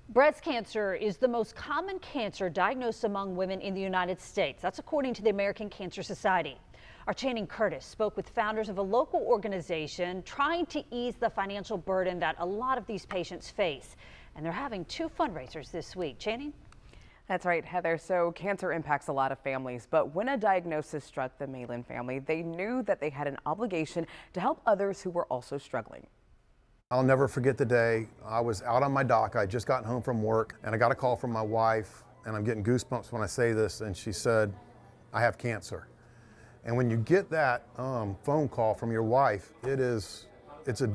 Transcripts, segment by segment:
Breast cancer is the most common cancer diagnosed among women in the United States. That's according to the American Cancer Society. Our Channing Curtis spoke with founders of a local organization trying to ease the financial burden that a lot of these patients face. And they're having two fundraisers this week. Channing? That's right, Heather. So cancer impacts a lot of families, but when a diagnosis struck the Malin family, they knew that they had an obligation to help others who were also struggling. I'll never forget the day I was out on my dock. I had just gotten home from work and I got a call from my wife, and I'm getting goosebumps when I say this, and she said, "I have cancer." And when you get that phone call from your wife, it's a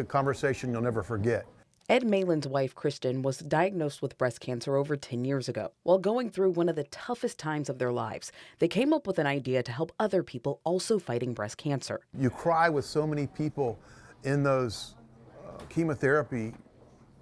conversation you'll never forget. Ed Malin's wife, Kristen, was diagnosed with breast cancer over 10 years ago. While going through one of the toughest times of their lives, they came up with an idea to help other people also fighting breast cancer. You cry with so many people in those chemotherapy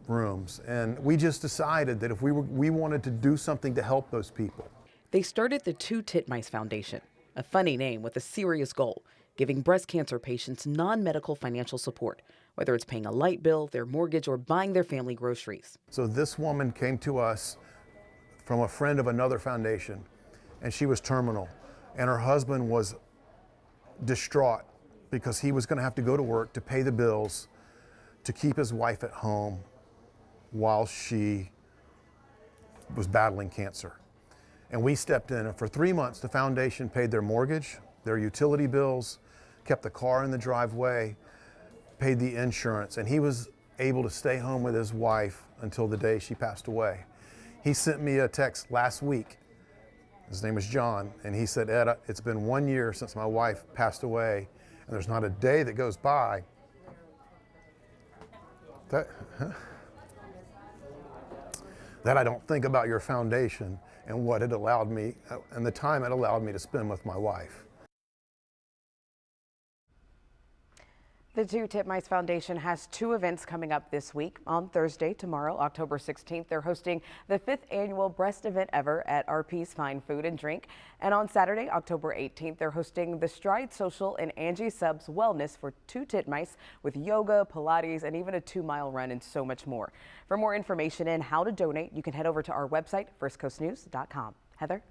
rooms, and we just decided that if we wanted to do something to help those people. They started the Titmice Foundation, a funny name with a serious goal: giving breast cancer patients non-medical financial support, whether it's paying a light bill, their mortgage, or buying their family groceries. So this woman came to us from a friend of another foundation, and she was terminal, and her husband was distraught because he was going to have to go to work to pay the bills to keep his wife at home while she was battling cancer. And we stepped in, and for 3 months the foundation paid their mortgage, their utility bills, kept the car in the driveway, paid the insurance, and he was able to stay home with his wife until the day she passed away. He sent me a text last week. His name is John, and he said, "Ed, it's been 1 year since my wife passed away, and there's not a day that goes by that I don't think about your foundation and what it allowed me and the time it allowed me to spend with my wife." The Titmice Foundation has two events coming up this week. On Thursday, tomorrow, October 16th, they're hosting the 5th annual Breast Event Ever at RP's Fine Food and Drink. And on Saturday, October 18th, they're hosting the Stride Social and Angie Subs Wellness for two Titmice with yoga, Pilates, and even a 2-mile run and so much more. For more information and how to donate, you can head over to our website, firstcoastnews.com. Heather?